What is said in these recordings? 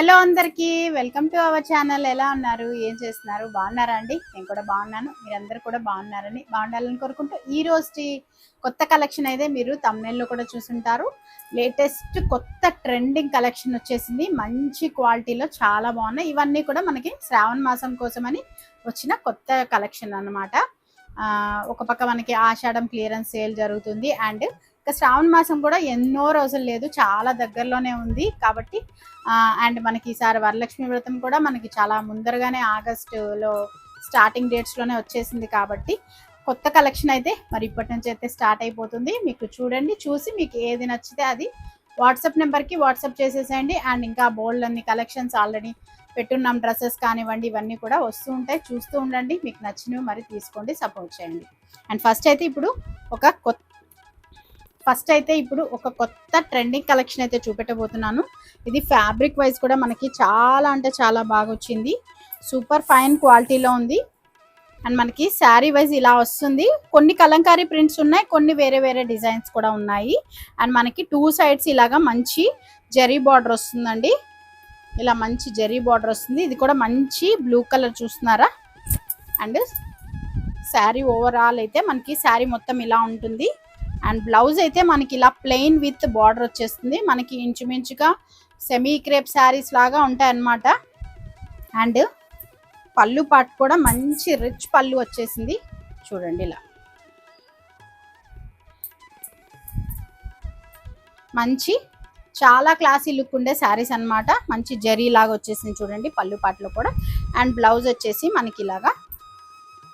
Hello అందరికీ welcome to our channel. ఎలా ఉన్నారు, ఏం చేస్తున్నారు, బాగున్నారా అండి? నేను కూడా బాగున్నాను, మీరందరూ కూడా బాగున్నారని బాగుండాలని కోరుకుంటూ ఈ రోజు కొత్త కలెక్షన్ అయితే మీరు thumbnail లో కూడా చూసుంటారు. లేటెస్ట్ కొత్త ట్రెండింగ్ కలెక్షన్ వచ్చేసింది. మంచి క్వాలిటీలో చాలా బాగున్నాయి. ఇవన్నీ కూడా మనకి శ్రావణ మాసం కోసమని వచ్చిన కొత్త కలెక్షన్ అన్నమాట. ఒక పక్క మనకి ఆషాఢం క్లియరెన్స్ సేల్ జరుగుతుంది. అండ్ ఇంకా శ్రావణ మాసం కూడా ఎన్నో రోజులు లేదు, చాలా దగ్గరలోనే ఉంది కాబట్టి అండ్ మనకి ఈసారి వరలక్ష్మి వ్రతం కూడా మనకి చాలా ముందరగానే ఆగస్టులో స్టార్టింగ్ డేట్స్లోనే వచ్చేసింది కాబట్టి కొత్త కలెక్షన్ అయితే మరి ఇప్పటి నుంచి అయితే స్టార్ట్ అయిపోతుంది. మీకు చూడండి, చూసి మీకు ఏది నచ్చితే అది వాట్సాప్ నెంబర్కి వాట్సాప్ చేసేసేయండి. అండ్ ఇంకా బోల్డ్ అన్ని కలెక్షన్స్ ఆల్రెడీ పెట్టున్నాం, డ్రెస్సెస్ కానివ్వండి, ఇవన్నీ కూడా వస్తూ ఉంటాయి, చూస్తూ ఉండండి. మీకు నచ్చినవి మరి తీసుకోండి, సపోర్ట్ చేయండి. అండ్ ఫస్ట్ అయితే ఇప్పుడు ఒక కొత్త ట్రెండింగ్ కలెక్షన్ అయితే చూపెట్టబోతున్నాను. ఇది ఫ్యాబ్రిక్ వైజ్ కూడా మనకి చాలా అంటే చాలా బాగా వచ్చింది. సూపర్ ఫైన్ క్వాలిటీలో ఉంది. అండ్ మనకి శారీ వైజ్ ఇలా వస్తుంది. కొన్ని కలంకారీ ప్రింట్స్ ఉన్నాయి, కొన్ని వేరే వేరే డిజైన్స్ కూడా ఉన్నాయి. అండ్ మనకి టూ సైడ్స్ ఇలాగా మంచి జరీ బార్డర్ వస్తుందండి. ఇలా మంచి జరీ బార్డర్ వస్తుంది. ఇది కూడా మంచి బ్లూ కలర్ చూస్తున్నారా. అండ్ శారీ ఓవరాల్ అయితే మనకి శారీ మొత్తం ఇలా ఉంటుంది. అండ్ బ్లౌజ్ అయితే మనకి ఇలా ప్లెయిన్ విత్ బార్డర్ వచ్చేస్తుంది. మనకి ఇంచుమించుగా సెమీ క్రేప్ శారీస్ లాగా ఉంటాయి అన్నమాట. అండ్ పళ్ళు పాటు కూడా మంచి రిచ్ పళ్ళు వచ్చేసింది. చూడండి, ఇలా మంచి చాలా క్లాసీ లుక్ ఉండే శారీస్ అన్నమాట. మంచి జరీ లాగా వచ్చేసింది చూడండి పళ్ళు పాటలో కూడా. అండ్ బ్లౌజ్ వచ్చేసి మనకి ఇలాగా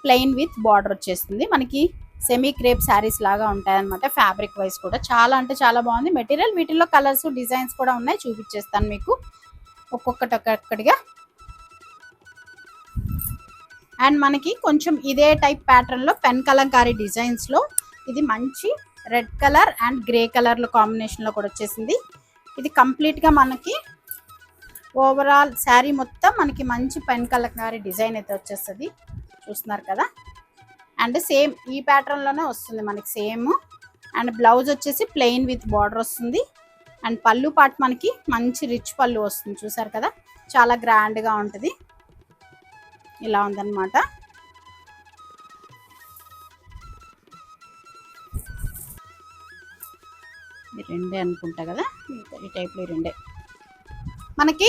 ప్లెయిన్ విత్ బార్డర్ వచ్చేస్తుంది. మనకి సెమీ క్రేప్ శారీస్ లాగా ఉంటాయన్నమాట. ఫ్యాబ్రిక్ వైజ్ కూడా చాలా అంటే చాలా బాగుంది మెటీరియల్. వీటిల్లో కలర్స్ డిజైన్స్ కూడా ఉన్నాయి, చూపించేస్తాను మీకు ఒక్కొక్కటిగా. అండ్ మనకి కొంచెం ఇదే టైప్ ప్యాటర్న్లో పెన్ కలంకారీ డిజైన్స్లో ఇది మంచి రెడ్ కలర్ అండ్ గ్రే కలర్లో కాంబినేషన్లో కూడా వచ్చేసింది. ఇది కంప్లీట్గా మనకి ఓవరాల్ శారీ మొత్తం మనకి మంచి పెన్ కలంకారీ డిజైన్ అయితే వచ్చేస్తుంది, చూస్తున్నారు కదా. అండ్ సేమ్ ఈ ప్యాటర్న్లోనే వస్తుంది మనకి సేమ్. అండ్ బ్లౌజ్ వచ్చేసి ప్లెయిన్ విత్ బార్డర్ వస్తుంది. అండ్ పళ్ళు పాటు మనకి మంచి రిచ్ పళ్ళు వస్తుంది, చూసారు కదా. చాలా గ్రాండ్గా ఉంటుంది, ఇలా ఉందన్నమాట. రెండే అనుకుంటా కదా, ఈ టైప్లో రెండే మనకి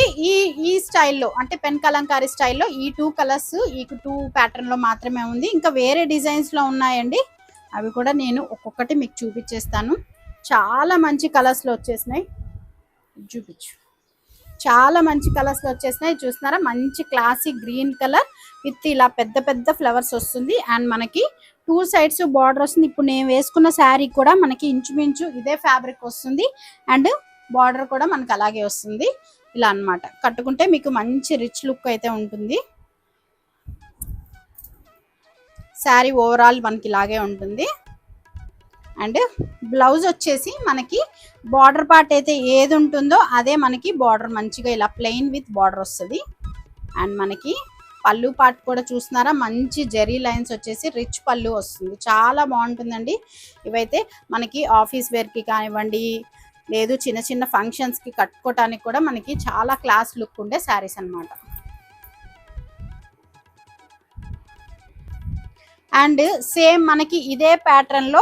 ఈ స్టైల్లో అంటే పెన్ కలంకారీ స్టైల్లో ఈ టూ కలర్స్ ఈ టూ ప్యాటర్న్లో మాత్రమే ఉంది. ఇంకా వేరే డిజైన్స్లో ఉన్నాయండి, అవి కూడా నేను ఒక్కొక్కటి మీకు చూపించేస్తాను. చాలా మంచి కలర్స్లో వచ్చేసినాయి, చూపించు. చాలా మంచి కలర్స్లో వచ్చేసినాయి, చూస్తున్నారా. మంచి క్లాసిక్ గ్రీన్ కలర్ విత్ ఇలా పెద్ద పెద్ద ఫ్లవర్స్ వస్తుంది. అండ్ మనకి టూ సైడ్స్ బార్డర్ వస్తుంది. ఇప్పుడు నేను వేసుకున్న శారీ కూడా మనకి ఇంచుమించు ఇదే ఫ్యాబ్రిక్ వస్తుంది. అండ్ బార్డర్ కూడా మనకి అలాగే వస్తుంది, ఇలా అన్నమాట. కట్టుకుంటే మీకు మంచి రిచ్ లుక్ అయితే ఉంటుంది. శారీ ఓవరాల్ మనకి ఇలాగే ఉంటుంది. అండ్ బ్లౌజ్ వచ్చేసి మనకి బార్డర్ పార్ట్ అయితే ఏది ఉంటుందో అదే మనకి బార్డర్ మంచిగా ఇలా ప్లెయిన్ విత్ బార్డర్ వస్తుంది. అండ్ మనకి పళ్ళు పార్ట్ కూడా చూస్తున్నారా, మంచి జెరీ లైన్స్ వచ్చేసి రిచ్ పళ్ళు వస్తుంది, చాలా బాగుంటుందండి. ఇవైతే మనకి ఆఫీస్ వేర్కి కానివ్వండి, లేదు చిన్న చిన్న ఫంక్షన్స్కి కట్టుకోవటానికి కూడా మనకి చాలా క్లాస్ లుక్ ఉండే శారీస్ అన్నమాట. అండ్ సేమ్ మనకి ఇదే ప్యాటర్న్లో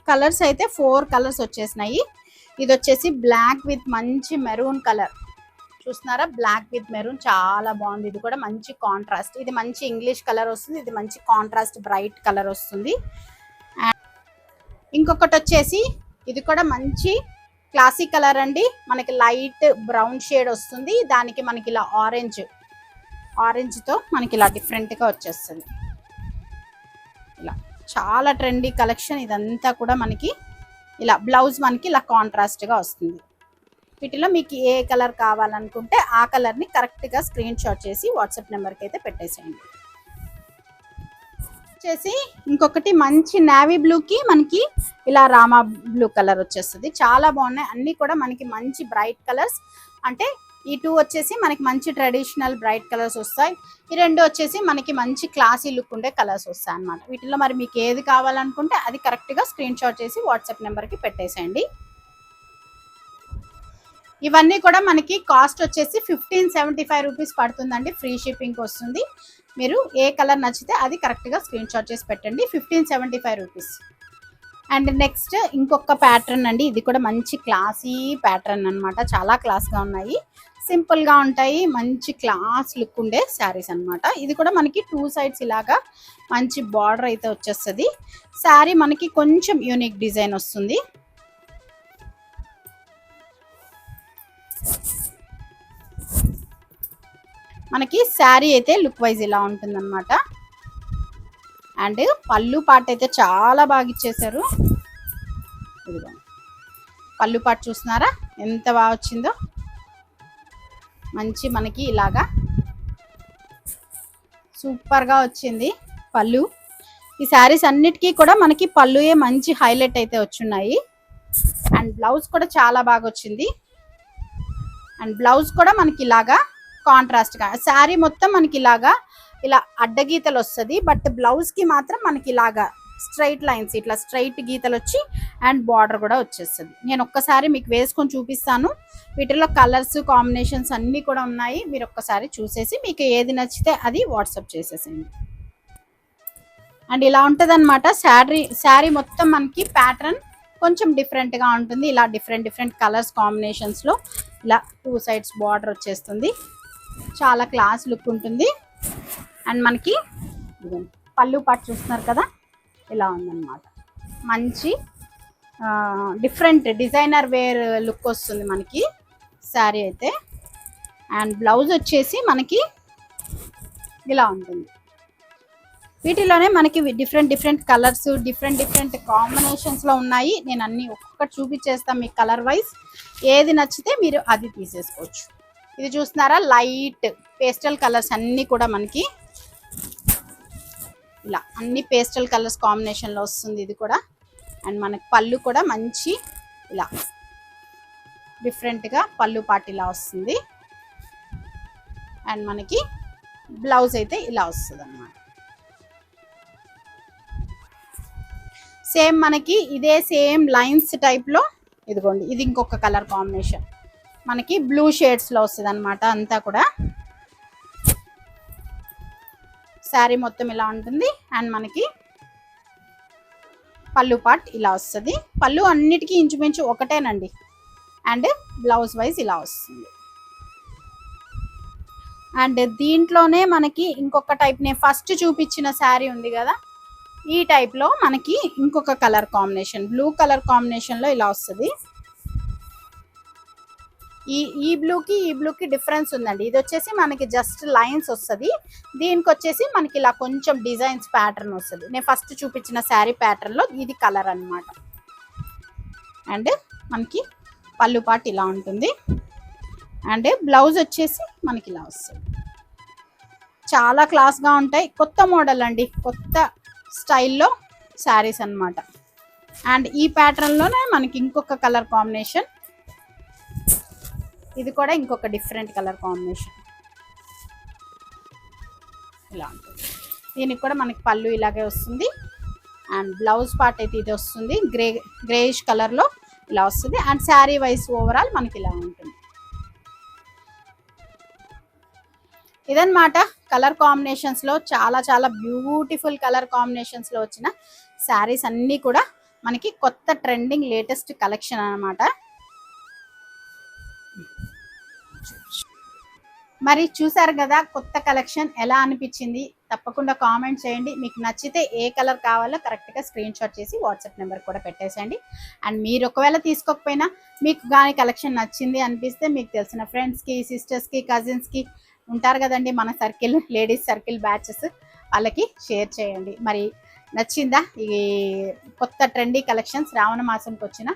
కలర్స్ అయితే 4 కలర్స్ వచ్చేసినాయి. ఇది వచ్చేసి బ్లాక్ విత్ మంచి మెరూన్ కలర్, చూస్తున్నారా. బ్లాక్ విత్ మెరూన్ చాలా బాగుంది. ఇది కూడా మంచి కాంట్రాస్ట్, ఇది మంచి ఇంగ్లీష్ కలర్ వస్తుంది, ఇది మంచి కాంట్రాస్ట్ బ్రైట్ కలర్ వస్తుంది. అండ్ ఇంకొకటి వచ్చేసి ఇది కూడా మంచి క్లాసిక్ కలర్ అండి. మనకి లైట్ బ్రౌన్ షేడ్ వస్తుంది, దానికి మనకి ఇలా ఆరెంజ్తో మనకి ఇలా డిఫరెంట్గా వచ్చేస్తుంది. ఇలా చాలా ట్రెండీ కలెక్షన్ ఇదంతా కూడా. మనకి ఇలా బ్లౌజ్ మనకి ఇలా కాంట్రాస్ట్గా వస్తుంది. వీటిలో మీకు ఏ కలర్ కావాలనుకుంటే ఆ కలర్ని కరెక్ట్గా స్క్రీన్ షాట్ చేసి వాట్సాప్ నెంబర్కి అయితే పెట్టేసేయండి. వచ్చేసి ఇంకొకటి మంచి నేవీ బ్లూకి మనకి ఇలా రామా బ్లూ కలర్ వచ్చేస్తుంది, చాలా బాగున్నాయి. అన్నీ కూడా మనకి మంచి బ్రైట్ కలర్స్. అంటే ఈ టూ వచ్చేసి మనకి మంచి ట్రెడిషనల్ బ్రైట్ కలర్స్ వస్తాయి, ఈ రెండు వచ్చేసి మనకి మంచి క్లాసీ లుక్ ఉండే కలర్స్ వస్తాయి అన్నమాట. వీటిలో మరి మీకు ఏది కావాలనుకుంటే అది కరెక్ట్గా స్క్రీన్ షాట్ చేసి వాట్సాప్ నెంబర్కి పెట్టేసేయండి. ఇవన్నీ కూడా మనకి కాస్ట్ వచ్చేసి 1575 రూపీస్ పడుతుందండి. ఫ్రీ షిప్పింగ్ వస్తుంది. మీరు ఏ కలర్ నచ్చితే అది కరెక్ట్గా స్క్రీన్ షాట్ చేసి పెట్టండి. 1575 రూపీస్. అండ్ నెక్స్ట్ ఇంకొక ప్యాటర్న్ అండి. ఇది కూడా మంచి క్లాసీ ప్యాటర్న్ అనమాట. చాలా క్లాస్గా ఉన్నాయి, సింపుల్గా ఉంటాయి, మంచి క్లాస్ లుక్ ఉండే శారీస్ అనమాట. ఇది కూడా మనకి 2 సైడ్స్ ఇలాగా మంచి బార్డర్ అయితే వచ్చేస్తుంది. శారీ మనకి కొంచెం యూనిక్ డిజైన్ వస్తుంది. మనకి శారీ అయితే లుక్ వైజ్ ఇలా ఉంటుంది అనమాట. అండ్ పళ్ళు పాట అయితే చాలా బాగా ఇచ్చేసారు. ఇదిగో పళ్ళు పాట చూస్తున్నారా ఎంత బాగా వచ్చిందో. మంచి మనకి ఇలాగా సూపర్గా వచ్చింది పళ్ళు. ఈ శారీస్ అన్నిటికీ కూడా మనకి పళ్ళుయే మంచి హైలైట్ అయితే వచ్చున్నాయి. అండ్ బ్లౌజ్ కూడా చాలా బాగా వచ్చింది. అండ్ బ్లౌజ్ కూడా మనకి ఇలాగా కాంట్రాస్ట్గా, శారీ మొత్తం మనకి ఇలాగా ఇలా అడ్డగీతలు వస్తుంది. బట్ బ్లౌజ్కి మాత్రం మనకి ఇలాగా స్ట్రైట్ లైన్స్, ఇట్లా స్ట్రైట్ గీతలు వచ్చి అండ్ బార్డర్ కూడా వచ్చేస్తుంది. నేను ఒక్కసారి మీకు వేసుకొని చూపిస్తాను. వీటిలో కలర్స్ కాంబినేషన్స్ అన్నీ కూడా ఉన్నాయి. మీరు ఒక్కసారి చూసేసి మీకు ఏది నచ్చితే అది వాట్సాప్ చేసేసేయండి. అండ్ ఇలా ఉంటుంది అనమాట శారీ మొత్తం. మనకి ప్యాటర్న్ కొంచెం డిఫరెంట్గా ఉంటుంది. ఇలా డిఫరెంట్ కలర్స్ కాంబినేషన్స్లో ఇలా 2 సైడ్స్ బార్డర్ వచ్చేస్తుంది. చాలా క్లాస్ లుక్ ఉంటుంది. అండ్ మనకి పళ్ళు పాటు చూస్తున్నారు కదా, ఇలా ఉందన్నమాట. మంచి డిఫరెంట్ డిజైనర్ వేర్ లుక్ వస్తుంది మనకి శారీ అయితే. అండ్ బ్లౌజ్ వచ్చేసి మనకి ఇలా ఉంటుంది. వీటిలోనే మనకి డిఫరెంట్ కలర్స్ డిఫరెంట్ కాంబినేషన్స్లో ఉన్నాయి. నేను అన్ని ఒక్కొక్కటి చూపించేస్తాను మీకు కలర్ వైజ్. ఏది నచ్చితే మీరు అది తీసేసుకోవచ్చు. ఇది చూస్తున్నారా, లైట్ పేస్టల్ కలర్స్ అన్నీ కూడా మనకి ఇలా అన్ని పేస్టల్ కలర్స్ కాంబినేషన్లో వస్తుంది ఇది కూడా. అండ్ మనకి పళ్ళు కూడా మంచి ఇలా డిఫరెంట్గా పళ్ళు పాటు ఇలా వస్తుంది. అండ్ మనకి బ్లౌజ్ అయితే ఇలా వస్తుంది అన్నమాట. సేమ్ మనకి ఇదే సేమ్ లైన్స్ టైప్లో ఇదిగోండి, ఇది ఇంకొక కలర్ కాంబినేషన్ మనకి బ్లూ షేడ్స్లో వస్తుంది అనమాట. అంతా కూడా శారీ మొత్తం ఇలా ఉంటుంది. అండ్ మనకి పళ్ళు పార్ట్ ఇలా వస్తుంది. పళ్ళు అన్నిటికీ ఇంచుమించు ఒకటేనండి. అండ్ బ్లౌజ్ వైజ్ ఇలా వస్తుంది. అండ్ దీంట్లోనే మనకి ఇంకొక టైప్, నేను ఫస్ట్ చూపించిన శారీ ఉంది కదా, ఈ టైప్లో మనకి ఇంకొక కలర్ కాంబినేషన్, బ్లూ కలర్ కాంబినేషన్లో ఇలా వస్తుంది. ఈ బ్లూకి డిఫరెన్స్ ఉందండి. ఇది వచ్చేసి మనకి జస్ట్ లైన్స్ వస్తుంది. దీనికి వచ్చేసి మనకి ఇలా కొంచెం డిజైన్స్ ప్యాటర్న్ వస్తుంది. నేను ఫస్ట్ చూపించిన శారీ ప్యాటర్న్లో ఇది కలర్ అన్నమాట. అండ్ మనకి పళ్ళు పాటు ఇలా ఉంటుంది. అండ్ బ్లౌజ్ వచ్చేసి మనకి ఇలా వస్తుంది. చాలా క్లాస్గా ఉంటాయి. కొత్త మోడల్ అండి, కొత్త స్టైల్లో శారీస్ అన్నమాట. అండ్ ఈ ప్యాటర్న్లోనే మనకి ఇంకొక కలర్ కాంబినేషన్, ఇది కూడా ఇంకొక డిఫరెంట్ కలర్ కాంబినేషన్ ఇలా ఉంటుంది. దీనికి కూడా మనకి పళ్ళు ఇలాగే వస్తుంది. అండ్ బ్లౌజ్ పార్ట్ అయితే ఇది వస్తుంది గ్రేయిష్ కలర్లో ఇలా వస్తుంది. అండ్ శారీ వైజ్ ఓవరాల్ మనకి ఇలా ఉంటుంది. ఇదన్నమాట కలర్ కాంబినేషన్స్లో చాలా బ్యూటిఫుల్ కలర్ కాంబినేషన్స్లో వచ్చిన శారీస్ అన్నీ కూడా మనకి కొత్త ట్రెండింగ్ లేటెస్ట్ కలెక్షన్ అన్నమాట. మరి చూసారు కదా కొత్త కలెక్షన్ ఎలా అనిపించింది? తప్పకుండా కామెంట్ చేయండి. మీకు నచ్చితే ఏ కలర్ కావాలో కరెక్ట్గా స్క్రీన్ షాట్ చేసి వాట్సాప్ నెంబర్ కూడా పెట్టేసేయండి. అండ్ మీరు ఒకవేళ తీసుకోకపోయినా మీకు కానీ కలెక్షన్ నచ్చింది అనిపిస్తే మీకు తెలిసిన ఫ్రెండ్స్కి, సిస్టర్స్కి, కజిన్స్కి ఉంటారు కదండి మన సర్కిల్, లేడీస్ సర్కిల్ బ్యాచెస్, వాళ్ళకి షేర్ చేయండి. మరి నచ్చిందా ఈ కొత్త ట్రెండీ కలెక్షన్స్, శ్రావణ మాసంకి వచ్చిన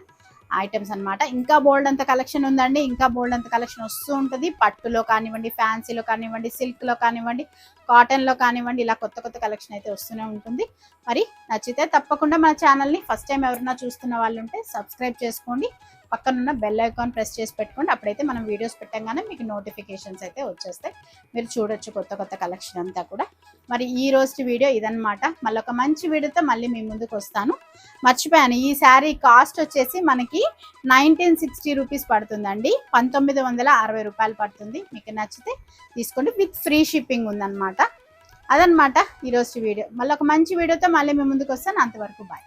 ఐటమ్స్ అన్నమాట. ఇంకా బోల్డ్ అంత కలెక్షన్ ఉందండి. ఇంకా బోల్డ్ అంత కలెక్షన్ వస్తూ ఉంటుంది. పట్టులో కానివ్వండి, ఫ్యాన్సీలో కానివ్వండి, సిల్క్లో కానివ్వండి, కాటన్లో కానివ్వండి, ఇలా కొత్త కలెక్షన్ అయితే వస్తూనే ఉంటుంది. మరి నచ్చితే తప్పకుండా మన ఛానల్ని ఫస్ట్ టైం ఎవరైనా చూస్తున్న వాళ్ళు ఉంటే సబ్స్క్రైబ్ చేసుకోండి. పక్కనున్న బెల్ ఐకాన్ ప్రెస్ చేసి పెట్టుకోండి. అప్పుడైతే మనం వీడియోస్ పెట్టంగానే మీకు నోటిఫికేషన్స్ అయితే వచ్చేస్తాయి. మీరు చూడొచ్చు కొత్త కొత్త కలెక్షన్ అంతా కూడా. మరి ఈ రోజు వీడియో ఇదన్నమాట. మళ్ళీ ఒక మంచి వీడియోతో మళ్ళీ మీ ముందుకు వస్తాను. మర్చిపోయాను, ఈ శారీ కాస్ట్ వచ్చేసి మనకి 1960 రూపీస్ పడుతుందండి. 1960 రూపాయలు పడుతుంది. మీకు నచ్చితే తీసుకోండి, విత్ ఫ్రీ షిప్పింగ్ ఉందన్నమాట. అదనమాట ఈరోజు వీడియో. మళ్ళీ ఒక మంచి వీడియోతో మళ్ళీ మీ ముందుకు వస్తాను. అంతవరకు బాయ్.